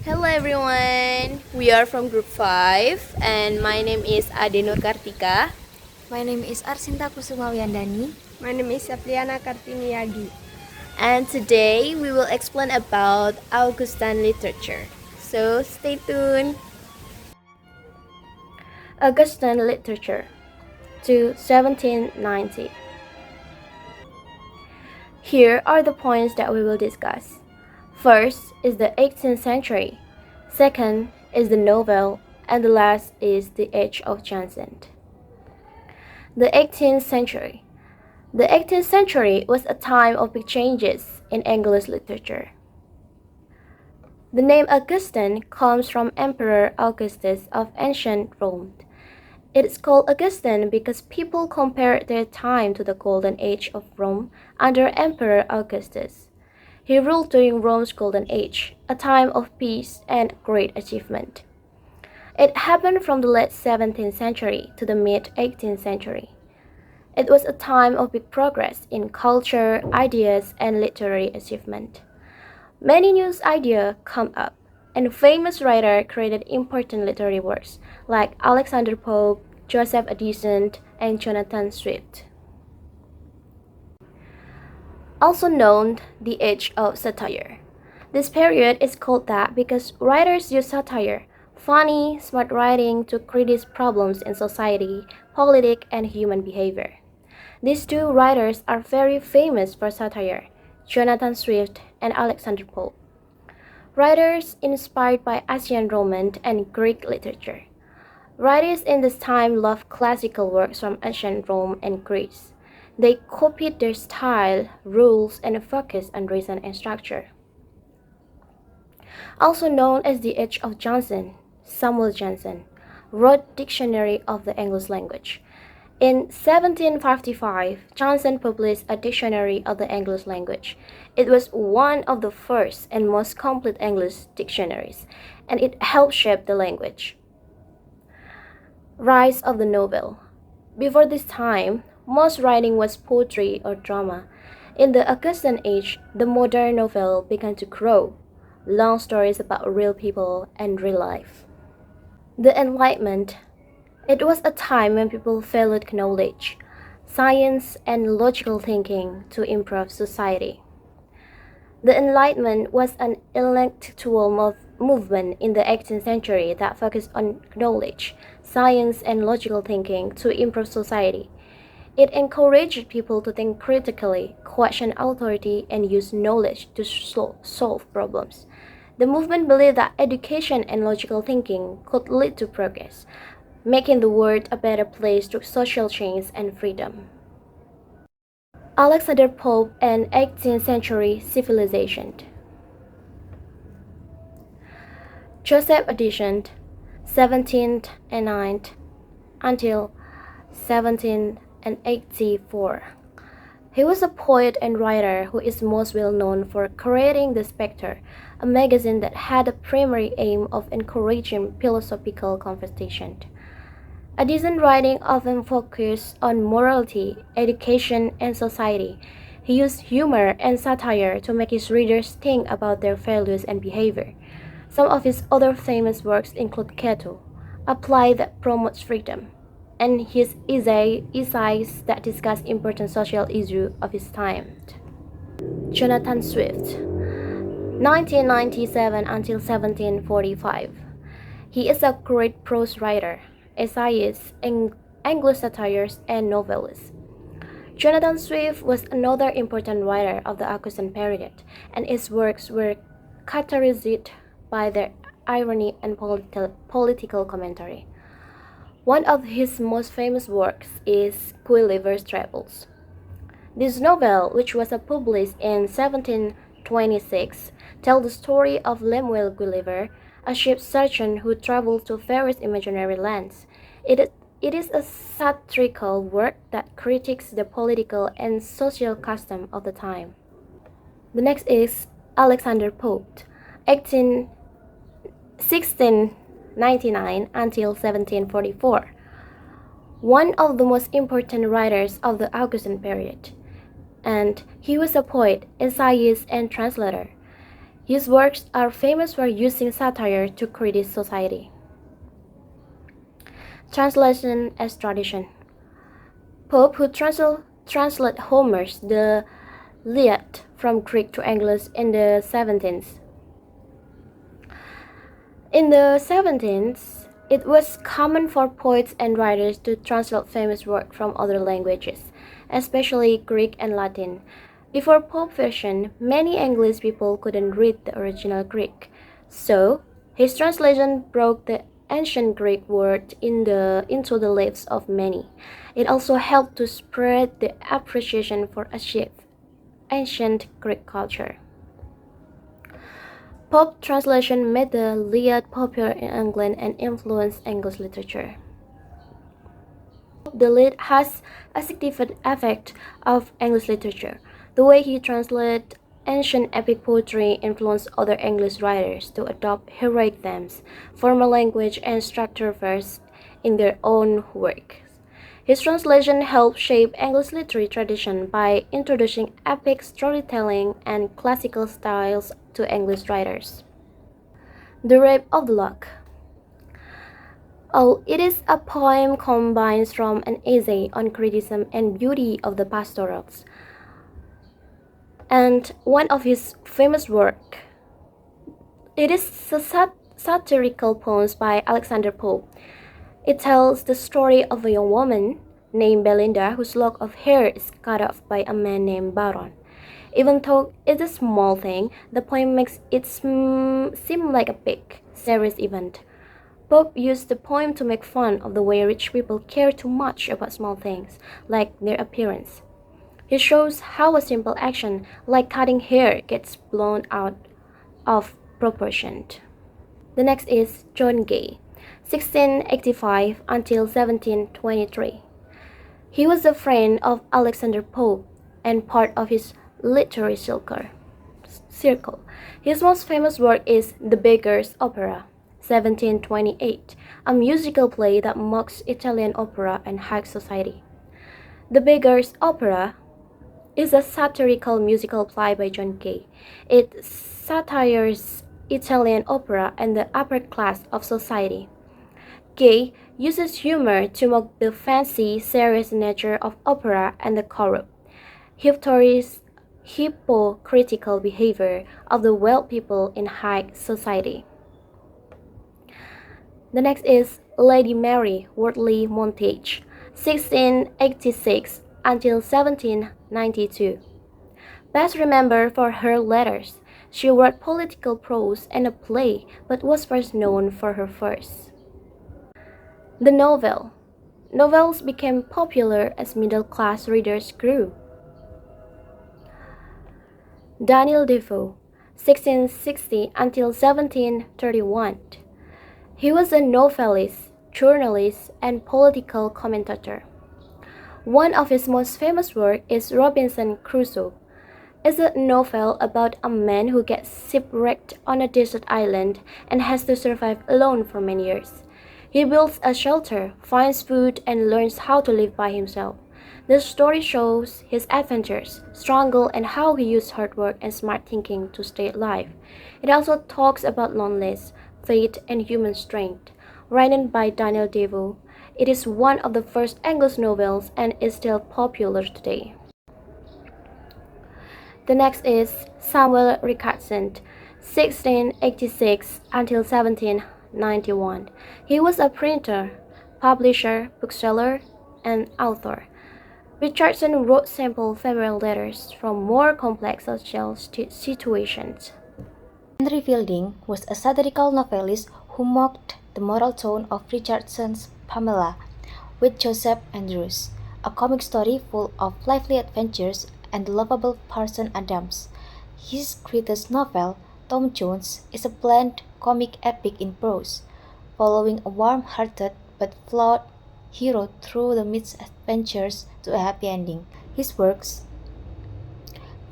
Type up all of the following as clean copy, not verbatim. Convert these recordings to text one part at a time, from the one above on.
Hello everyone, we are from group 5 and my name is Adenur Kartika. My name is Arsinta Kusuma Wiyandani. My name is Sapriana Kartiniadi. And today we will explain about Augustan literature. So stay tuned. Augustan literature to 1790. Here are the points that we will discuss. First is the 18th century. Second is the novel, and the last is the age of Johnson. The 18th century. The 18th century was a time of big changes in English literature. The name Augustan comes from Emperor Augustus of ancient Rome. It is called Augustan because people compared their time to the golden age of Rome under Emperor Augustus. He ruled during Rome's golden age, a time of peace and great achievement. It happened from the late 17th century to the mid-18th century. It was a time of big progress in culture, ideas, and literary achievement. Many new ideas come up, and famous writers created important literary works like Alexander Pope, Joseph Addison, and Jonathan Swift. Also known the Age of Satire. This period is called that because writers use satire, funny, smart writing to criticize problems in society, politics, and human behavior. These two writers are very famous for satire, Jonathan Swift and Alexander Pope. Writers inspired by ancient Roman and Greek literature. Writers in this time loved classical works from ancient Rome and Greece. They copied their style, rules, and focused on reason and structure. Also known as the Age of Johnson, Samuel Johnson wrote Dictionary of the English Language. In 1755, Johnson published a Dictionary of the English Language. It was one of the first and most complete English dictionaries, and it helped shape the language. Rise of the novel. Before this time, most writing was poetry or drama. In the Augustan age, the modern novel began to grow. Long stories about real people and real life. The Enlightenment. It was a time when people valued knowledge, science, and logical thinking to improve society. The Enlightenment was an intellectual movement in the 18th century that focused on knowledge, science, and logical thinking to improve society. It encouraged people to think critically, question authority, and use knowledge to solve problems. The movement believed that education and logical thinking could lead to progress, making the world a better place through social change and freedom. Alexander Pope and 18th century civilization. Joseph Addison, 17th and 9th until 1784. He was a poet and writer who is most well known for creating The Spectre, a magazine that had a primary aim of encouraging philosophical conversation. Addison's writing often focused on morality, education, and society. He used humor and satire to make his readers think about their values and behavior. Some of his other famous works include Cato, a play that promotes freedom, and his essays that discuss important social issues of his time. Jonathan Swift, 1997 until 1745. He is a great prose writer, essayist, English satirist, and novelist. Jonathan Swift was another important writer of the Augustan period, and his works were characterized by their irony and political commentary. One of his most famous works is Gulliver's Travels. This novel, which was published in 1726, tells the story of Lemuel Gulliver, a ship surgeon who travels to various imaginary lands. It is a satirical work that critiques the political and social custom of the time. The next is Alexander Pope, 1699 until 1744. One of the most important writers of the Augustan period, and he was a poet, essayist, and translator. His works are famous for using satire to critique society. Translation as tradition. Pope who translate Homer's The Iliad from Greek to English in the 17th. In the 17th, it was common for poets and writers to translate famous works from other languages, especially Greek and Latin. Before Pope's version, many English people couldn't read the original Greek, so his translation brought the ancient Greek word into the lives of many. It also helped to spread the appreciation for ancient Greek culture. Pope's translation made the Iliad popular in England and influenced English literature. The Iliad has a significant effect of English literature. The way he translated ancient epic poetry influenced other English writers to adopt heroic themes, formal language, and structured verse in their own works. His translation helped shape English literary tradition by introducing epic storytelling and classical styles to English writers. The Rape of the Lock. Oh, it is a poem combined from an essay on criticism and beauty of the pastorals, and one of his famous works. It is a satirical poem by Alexander Pope. It tells the story of a young woman named Belinda whose lock of hair is cut off by a man named Baron. Even though it's a small thing, the poem makes it seem like a big, serious event. Pope used the poem to make fun of the way rich people care too much about small things, like their appearance. He shows how a simple action, like cutting hair, gets blown out of proportion. The next is John Gay, 1685 until 1723. He was a friend of Alexander Pope and part of his literary circle. His most famous work is The Beggar's Opera, 1728, a musical play that mocks Italian opera and high society. The Beggar's Opera is a satirical musical play by John Gay. It satirizes Italian opera and the upper class of society. Gay uses humor to mock the fancy, serious nature of opera and the corrupt, hypocritical behavior of the wealthy people in high society. The next is Lady Mary Wortley Montague, 1686 until 1792. Best remembered for her letters, she wrote political prose and a play, but was first known for her verse. The novel. Novels became popular as middle-class readers grew. Daniel Defoe, 1660 until 1731. He was a novelist, journalist, and political commentator. One of his most famous works is Robinson Crusoe. It's a novel about a man who gets shipwrecked on a desert island and has to survive alone for many years. He builds a shelter, finds food, and learns how to live by himself. The story shows his adventures, struggle, and how he used hard work and smart thinking to stay alive. It also talks about loneliness, fate, and human strength. Written by Daniel Defoe, it is one of the first English novels and is still popular today. The next is Samuel Richardson, 1686 until 1791. He was a printer, publisher, bookseller, and author. Richardson wrote simple farewell letters from more complex social situations. Henry Fielding was a satirical novelist who mocked the moral tone of Richardson's Pamela with Joseph Andrews, a comic story full of lively adventures and the lovable Parson Adams. His greatest novel, Tom Jones, is a bland comic epic in prose, following a warm-hearted but flawed hero through the misadventures to a happy ending. His works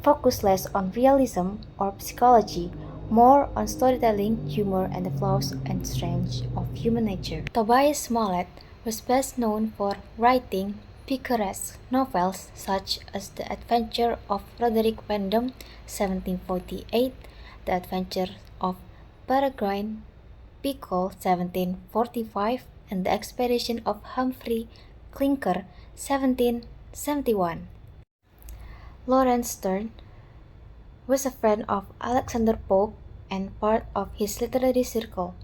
focus less on realism or psychology, more on storytelling, humor, and the flaws and strengths of human nature. Tobias Smollett was best known for writing picaresque novels such as The Adventure of Roderick Random, 1748, The Adventure of Peregrine Pickle 1745 and The Expedition of Humphrey Clinker 1771. Lawrence Sterne was a friend of Alexander Pope and part of his literary circle.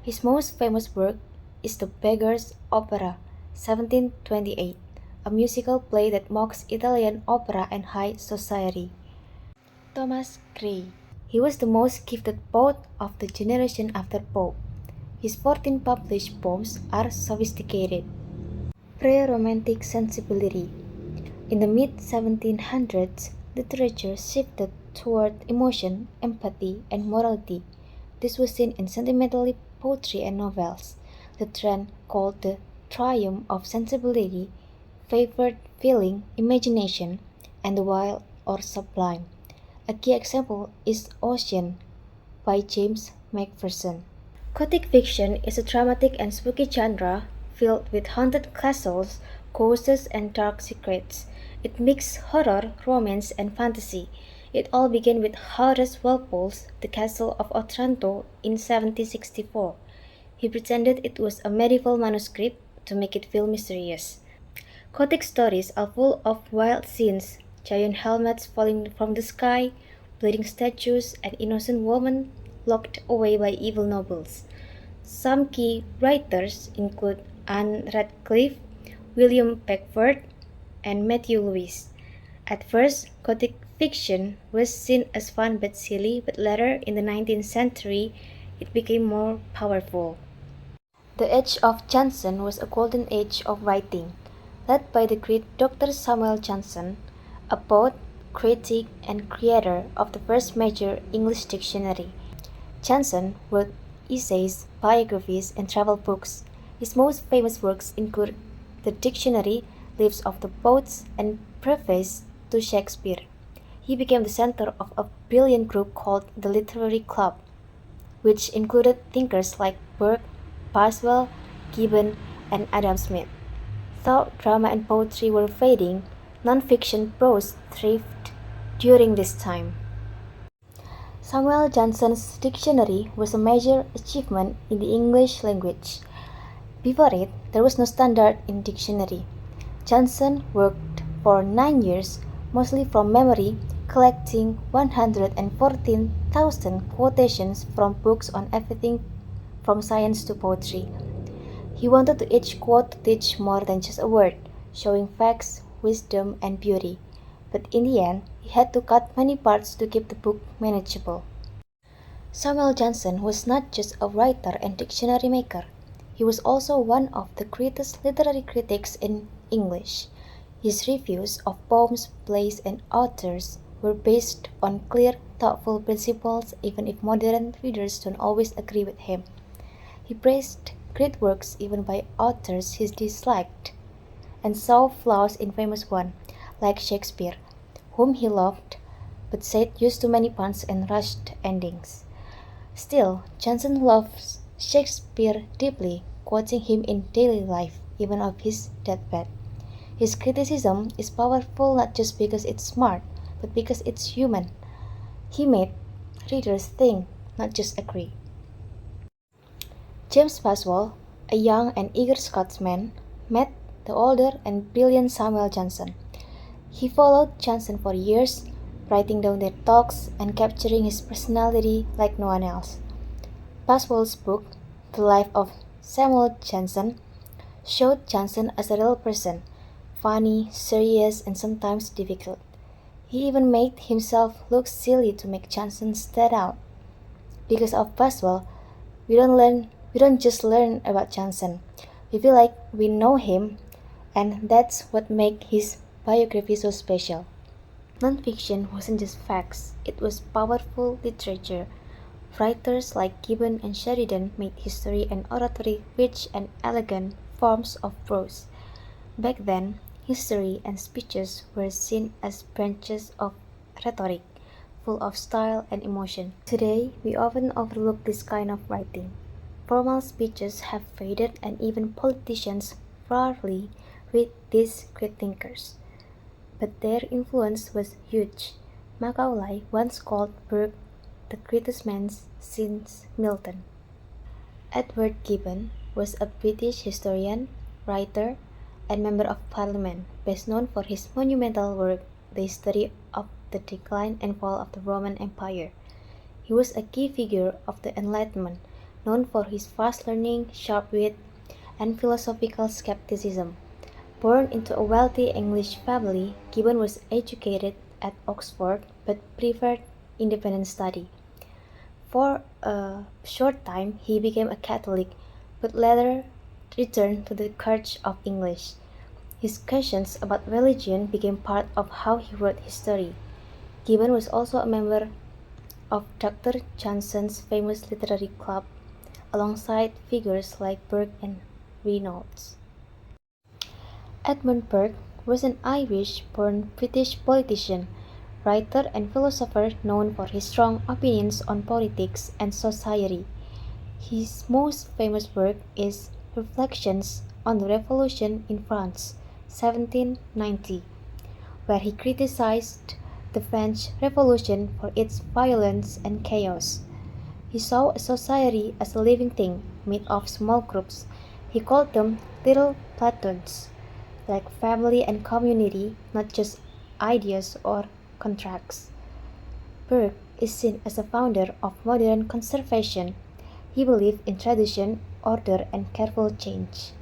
His most famous work is The Beggar's Opera 1728, a musical play that mocks Italian opera and high society. Thomas Gray. He was the most gifted poet of the generation after Pope. His 14 published poems are sophisticated. Pre-Romantic sensibility. In the mid-1700s, literature shifted toward emotion, empathy, and morality. This was seen in sentimental poetry and novels. The trend, called the triumph of sensibility, favored feeling, imagination, and the wild or sublime. A key example is Ocean by James Macpherson. Gothic fiction is a dramatic and spooky genre filled with haunted castles, ghosts, and dark secrets. It mixes horror, romance, and fantasy. It all began with Horace Walpole's The Castle of Otranto in 1764. He pretended it was a medieval manuscript to make it feel mysterious. Gothic stories are full of wild scenes, giant helmets falling from the sky, bleeding statues, and innocent women locked away by evil nobles. Some key writers include Anne Radcliffe, William Beckford, and Matthew Lewis. At first, Gothic fiction was seen as fun but silly, but later in the 19th century, it became more powerful. The age of Johnson was a golden age of writing, led by the great Dr. Samuel Johnson, a poet, critic, and creator of the first major English dictionary. Johnson wrote essays, biographies, and travel books. His most famous works include the dictionary, Lives of the Poets, and preface to Shakespeare. He became the center of a brilliant group called the Literary Club, which included thinkers like Burke, Boswell, Gibbon, and Adam Smith. Though drama and poetry were fading, non-fiction prose thrived during this time. Samuel Johnson's dictionary was a major achievement in the English language. Before it, there was no standard in dictionary. Johnson worked for 9 years, mostly from memory, collecting 114,000 quotations from books on everything from science to poetry. He wanted to each quote to teach more than just a word, showing facts, wisdom, and beauty. But in the end, he had to cut many parts to keep the book manageable. Samuel Johnson was not just a writer and dictionary maker. He was also one of the greatest literary critics in English. His reviews of poems, plays, and authors were based on clear, thoughtful principles, even if modern readers don't always agree with him. He praised great works even by authors he disliked, and saw flaws in famous ones, like Shakespeare, whom he loved, but said used too many puns and rushed endings. Still, Johnson loves Shakespeare deeply, quoting him in daily life, even on his deathbed. His criticism is powerful not just because it's smart, but because it's human. He made readers think, not just agree. James Boswell, a young and eager Scotsman, met the older and brilliant Samuel Johnson. He followed Johnson for years, writing down their talks and capturing his personality like no one else. Boswell's book, The Life of Samuel Johnson, showed Johnson as a real person, funny, serious, and sometimes difficult. He even made himself look silly to make Johnson stand out. Because of Boswell, we don't just learn about Johnson. We feel like we know him, and that's what makes his biography so special. Nonfiction wasn't just facts, it was powerful literature. Writers like Gibbon and Sheridan made history and oratory rich and elegant forms of prose. Back then, history and speeches were seen as branches of rhetoric, full of style and emotion. Today, we often overlook this kind of writing. Formal speeches have faded, and even politicians rarely read these great thinkers. But their influence was huge. Macaulay once called Burke the greatest man since Milton. Edward Gibbon was a British historian, writer, and member of parliament, best known for his monumental work, The History of the Decline and Fall of the Roman Empire. He was a key figure of the Enlightenment, known for his fast learning, sharp wit, and philosophical skepticism. Born into a wealthy English family, Gibbon was educated at Oxford but preferred independent study. For a short time he became a Catholic, but later returned to the Church of English. His questions about religion became part of how he wrote history. Gibbon was also a member of Dr. Johnson's famous literary club, alongside figures like Burke and Reynolds. Edmund Burke was an Irish-born British politician, writer and philosopher known for his strong opinions on politics and society. His most famous work is Reflections on the Revolution in France, 1790, where he criticized the French Revolution for its violence and chaos. He saw a society as a living thing made of small groups. He called them little platoons, like family and community, not just ideas or contracts. Burke is seen as a founder of modern conservation. He believed in tradition, order, and careful change.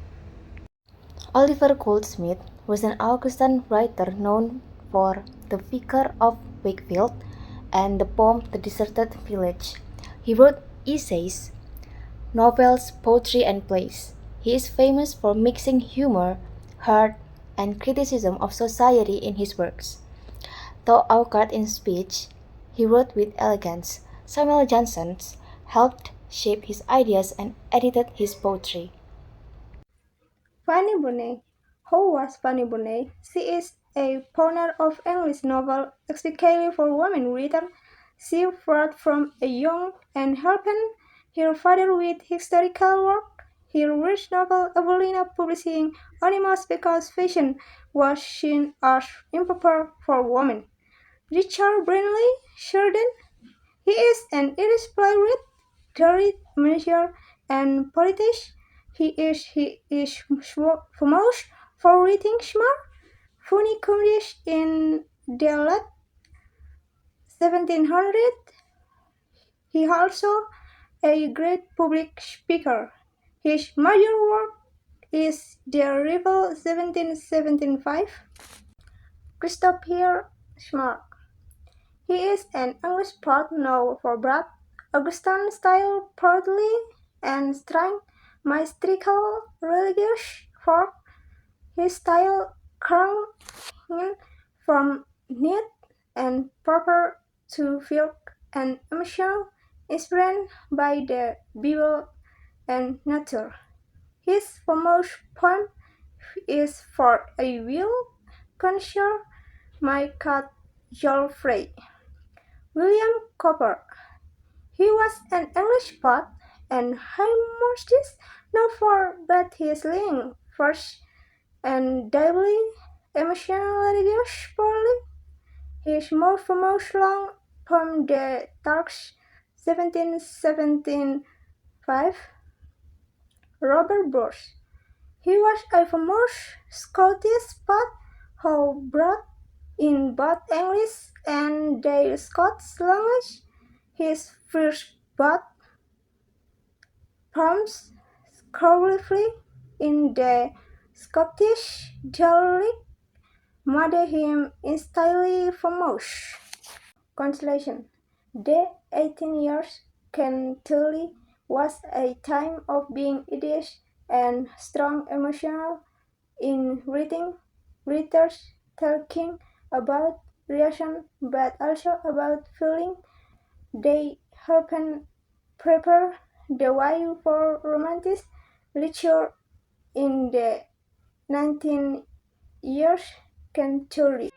Oliver Goldsmith was an Augustan writer known for The Vicar of Wakefield and the poem The Deserted Village. He wrote essays, novels, poetry, and plays. He is famous for mixing humor, art, and criticism of society in his works. Though awkward in speech, he wrote with elegance. Samuel Johnson helped shape his ideas and edited his poetry. Fanny Burney. Who was Fanny Burney? She is a pioneer of English novel, especially for women readers. She wrote from a young and helping her father with historical work. Her rich novel Evelina publishing Animals because fashion was seen as improper for women. Richard Brinley Sheridan. He is an Irish playwright, theory manager, and politician. He is famous for writing smart, funny comedies in the late 1700s. He also a great public speaker. His major work is The Rival 1775. Christopher Smart. He is an English poet known for broad, Augustan-style poetry and strong, mystical religious form. His style ranges from neat and proper to filled and emotional, inspired by the Bible and nature. His famous poem is For a Will Consider My Cat Joffrey. William Cowper. He was an English poet and humorist known for both his lying verse and deeply emotional religious poetry. His most famous long poem, The Turks, 1775, Robert Bruce. He was a famous Scottish poet who brought in both English and the Scots language. His first both poems, scholarly in the Scottish dialect, made him instantly famous. Consolation. The 18 years Kentucky was a time of being ideas and strong emotional in reading, readers talking about reaction but also about feeling. They helped prepare the way for romantic literature in the 19th years century.